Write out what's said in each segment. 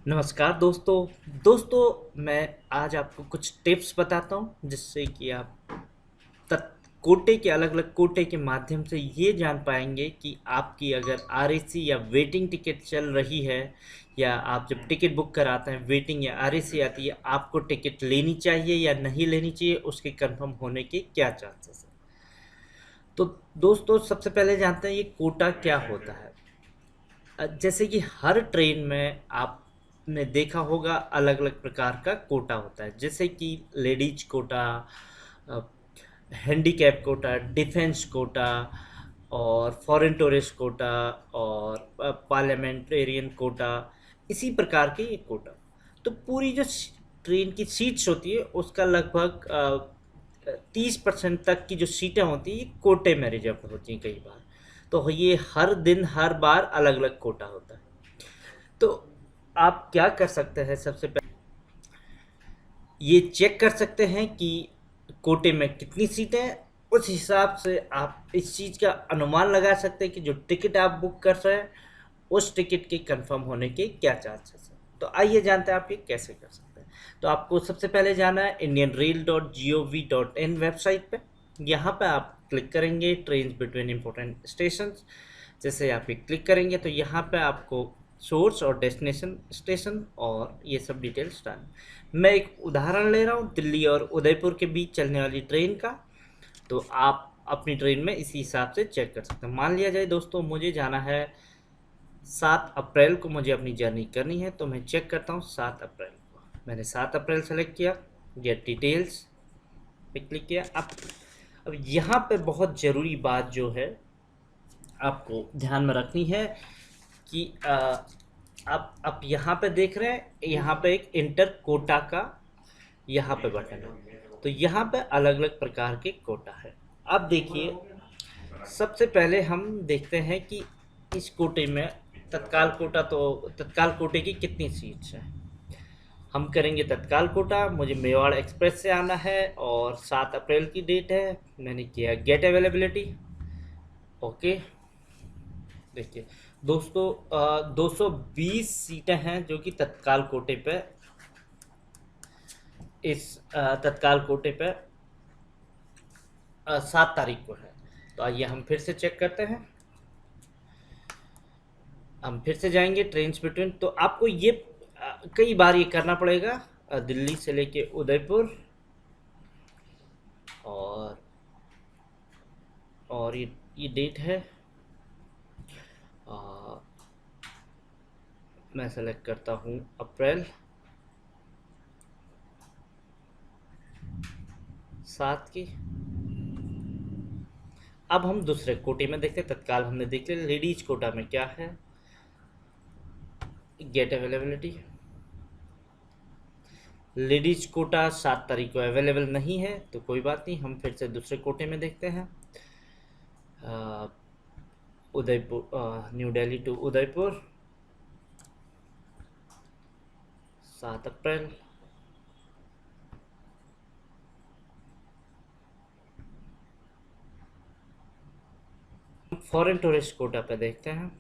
नमस्कार दोस्तों मैं आज आपको कुछ टिप्स बताता हूँ जिससे कि आप कोटे के अलग अलग कोटे के माध्यम से ये जान पाएंगे कि आपकी अगर आरएसी या वेटिंग टिकट चल रही है या आप जब टिकट बुक कराते हैं वेटिंग या आरएसी आती है आपको टिकट लेनी चाहिए या नहीं लेनी चाहिए उसके कंफर्म होने के क्या चांसेस है। तो दोस्तों सबसे पहले जानते हैं ये कोटा क्या होता है। जैसे कि हर ट्रेन में आपने देखा होगा अलग अलग प्रकार का कोटा होता है, जैसे कि ladies quota, handicap quota, defence quota और फॉरेन टूरिस्ट कोटा और पार्लियामेंटेरियन कोटा। इसी प्रकार के ये कोटा। तो पूरी जो ट्रेन की सीट्स होती है उसका लगभग 30% तक की जो सीटें होती हैं ये कोटे में रिजर्व होती हैं कई बार। तो ये हर दिन हर बार अलग अलग कोटा होता है। तो आप क्या कर सकते हैं, सबसे पहले ये चेक कर सकते हैं कि कोटे में कितनी सीटें हैं। उस हिसाब से आप इस चीज़ का अनुमान लगा सकते हैं कि जो टिकट आप बुक कर रहे हैं उस टिकट के कंफर्म होने के क्या चांसेस हैं। तो आइए जानते हैं आप ये कैसे कर सकते हैं। तो आपको सबसे पहले जाना है indianrail.gov.in वेबसाइट पे। यहाँ पे आप क्लिक करेंगे ट्रेन बिटवीन इंपॉर्टेंट स्टेशन। जैसे आप ये क्लिक करेंगे तो यहाँ पे आपको सोर्स और डेस्टिनेशन स्टेशन और ये सब डिटेल्स डाल। मैं एक उदाहरण ले रहा हूँ दिल्ली और उदयपुर के बीच चलने वाली ट्रेन का। तो आप अपनी ट्रेन में इसी हिसाब से चेक कर सकते हैं। मान लिया जाए दोस्तों मुझे जाना है 7 अप्रैल को, मुझे अपनी जर्नी करनी है तो मैं चेक करता हूँ 7 अप्रैल को। मैंने 7 अप्रैल सेलेक्ट किया, गेट डिटेल्स पे क्लिक किया। अब यहाँ पे बहुत ज़रूरी बात जो है आपको ध्यान में रखनी है कि आप यहाँ पे देख रहे हैं, यहाँ पे एक इंटर कोटा का यहाँ पे बटन है। तो यहाँ पे अलग अलग प्रकार के कोटा है। अब देखिए सबसे पहले हम देखते हैं कि इस कोटे में तत्काल कोटा, तो तत्काल कोटे की कितनी सीट्स हैं। हम करेंगे तत्काल कोटा। मुझे मेवाड़ एक्सप्रेस से आना है और 7 अप्रैल की डेट है। मैंने किया गेट अवेलेबिलिटी, ओके। देखिए दोस्तों 220 सीटें हैं जो कि तत्काल कोटे पे, इस तत्काल कोटे पे 7 तारीख को है। तो आइए हम फिर से चेक करते हैं। हम फिर से जाएंगे ट्रेन बिटवीन। तो आपको ये कई बार ये करना पड़ेगा। दिल्ली से लेके उदयपुर और ये डेट है। अ, मैं सेलेक्ट करता हूँ अप्रैल 7 की। अब हम दूसरे कोटे में देखते हैं। तत्काल हमने देख लिया, लेडीज कोटा में क्या है, गेट अवेलेबिलिटी। लेडीज कोटा 7 तारीख को अवेलेबल नहीं है तो कोई बात नहीं, हम फिर से दूसरे कोटे में देखते हैं। Udaipur, New Delhi to Udaipur 7 April. Foreign tourist quota पे देखते हैं।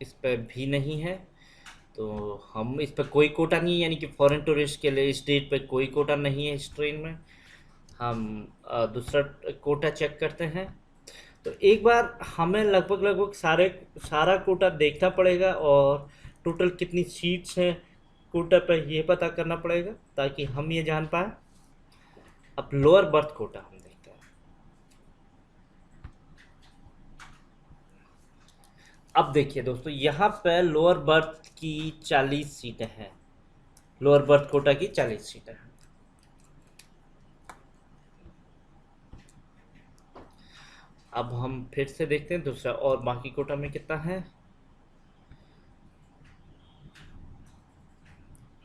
इस पर भी नहीं है तो हम इस पर कोई कोटा नहीं है, यानी कि फॉरेन टूरिस्ट के लिए इस डेट पे कोई कोटा नहीं है इस ट्रेन में। हम दूसरा कोटा चेक करते हैं। तो एक बार हमें लगभग लगभग सारा कोटा देखना पड़ेगा और टोटल कितनी सीट्स हैं कोटा पर ये पता करना पड़ेगा ताकि हम ये जान पाए। अब लोअर बर्थ कोटा हम देखते हैं। अब देखिए दोस्तों यहाँ पे लोअर बर्थ की 40 सीटें हैं। लोअर बर्थ कोटा की 40 सीटें हैं। अब हम फिर से देखते हैं दूसरा और बाकी कोटा में कितना है।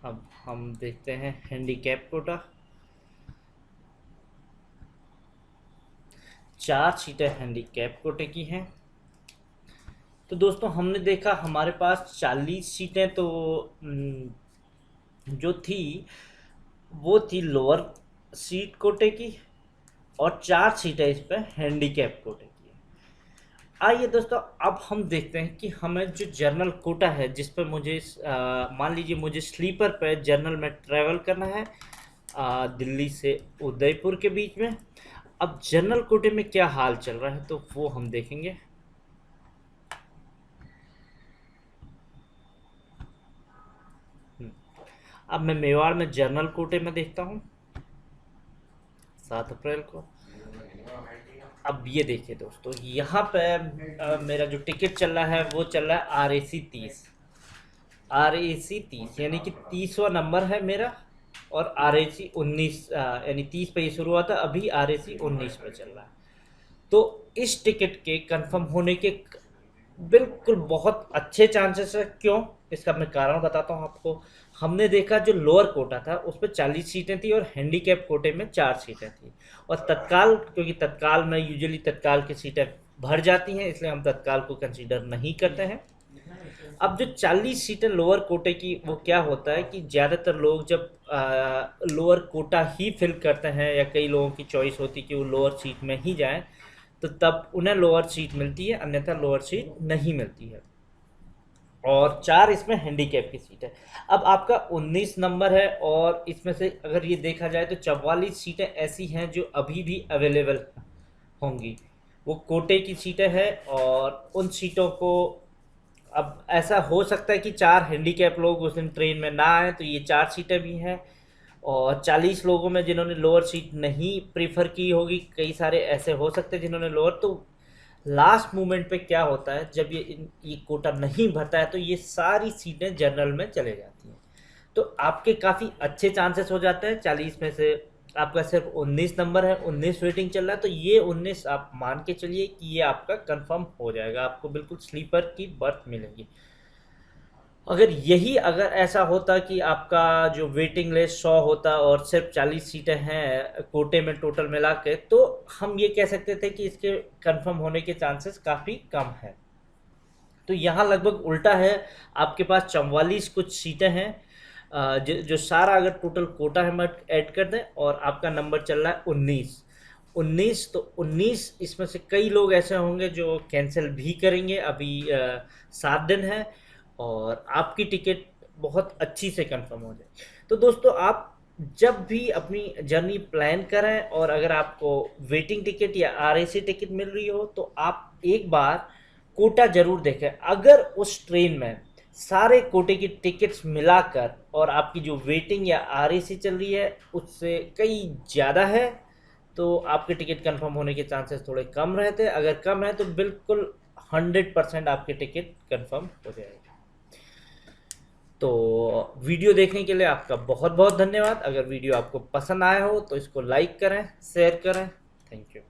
अब हम देखते हैं हैंडीकैप कोटा, 4 सीटें हैंडीकैप कोटे की हैं। तो दोस्तों हमने देखा हमारे पास 40 सीटें तो जो थी वो थी लोअर सीट कोटे की और 4 सीटें इस पर हैंडीकैप कोटे की। आइए दोस्तों, अब हम देखते हैं कि हमें जो जनरल कोटा है जिस पर मुझे मान लीजिए मुझे स्लीपर पे जनरल में ट्रैवल करना है दिल्ली से उदयपुर के बीच में। अब जनरल कोटे में क्या हाल चल रहा है तो वो हम देखेंगे। हम्म, अब मैं मेवाड़ में जनरल कोटे में देखता हूँ 7 अप्रैल को। अब ये देखिए दोस्तों, यहाँ पे मेरा जो टिकट चल रहा है वो चल रहा है RAC 30। RAC 30 यानी कि 30वां नंबर है मेरा। और RAC 19 यानी 30 पे ये शुरू हुआ था, अभी RAC 19 पे चल रहा है। तो इस टिकट के कंफर्म होने के बिल्कुल बहुत अच्छे चांसेस है। क्यों? इसका मैं कारण बताता हूँ आपको। हमने देखा जो लोअर कोटा था उस पर 40 सीटें थी और हैंडीकैप कोटे में 4 सीटें थी। और तत्काल, क्योंकि तत्काल में यूजुअली तत्काल की सीटें भर जाती हैं, इसलिए हम तत्काल को कंसीडर नहीं करते हैं। अब जो 40 सीटें लोअर कोटे की, वो क्या होता है कि ज़्यादातर लोग जब लोअर कोटा ही फिल करते हैं, या कई लोगों की चॉइस होती है कि वो लोअर सीट में ही जाएं, तो तब उन्हें लोअर सीट मिलती है, अन्यथा लोअर सीट नहीं मिलती है। और 4 इसमें हैंडीकैप की सीट है। अब आपका 19 नंबर है, और इसमें से अगर ये देखा जाए तो 44 सीटें ऐसी हैं जो अभी भी अवेलेबल होंगी। वो कोटे की सीटें हैं, और उन सीटों को अब ऐसा हो सकता है कि 4 हैंडीकैप लोग उस दिन ट्रेन में ना आए, तो ये 4 सीटें भी हैं। और 40 लोगों में जिन्होंने लोअर सीट नहीं प्रीफर की होगी, कई सारे ऐसे हो सकते हैं जिन्होंने लोअर, तो लास्ट मोमेंट पे क्या होता है जब ये कोटा नहीं भरता है तो ये सारी सीटें जनरल में चले जाती हैं। तो आपके काफ़ी अच्छे चांसेस हो जाते हैं। 40 में से आपका सिर्फ 19 नंबर है, 19 वेटिंग चल रहा है, तो ये 19 आप मान के चलिए कि ये आपका कंफर्म हो जाएगा, आपको बिल्कुल स्लीपर की बर्थ मिलेगी। अगर ऐसा होता कि आपका जो वेटिंग लिस्ट 100 होता और सिर्फ 40 सीटें हैं कोटे में टोटल मिला के, तो हम ये कह सकते थे कि इसके कंफर्म होने के चांसेस काफ़ी कम है। तो यहाँ लगभग उल्टा है। आपके पास 44 कुछ सीटें हैं, जो सारा अगर टोटल कोटा हम ऐड कर दें, और आपका नंबर चल रहा है 19। तो 19 इसमें से कई लोग ऐसे होंगे जो कैंसिल भी करेंगे। अभी 7 दिन है, और आपकी टिकट बहुत अच्छी से कंफर्म हो जाए। तो दोस्तों, आप जब भी अपनी जर्नी प्लान करें, और अगर आपको वेटिंग टिकट या RAC टिकट मिल रही हो, तो आप एक बार कोटा जरूर देखें। अगर उस ट्रेन में सारे कोटे की टिकट्स मिलाकर और आपकी जो वेटिंग या RAC चल रही है उससे कई ज़्यादा है, तो आपके टिकट कंफर्म होने के चांसेस थोड़े कम रहते हैं। अगर कम है तो बिल्कुल 100% आपके टिकट कंफर्म हो जाएगी। तो वीडियो देखने के लिए आपका बहुत बहुत धन्यवाद। अगर वीडियो आपको पसंद आया हो तो इसको लाइक करें, शेयर करें। Thank you.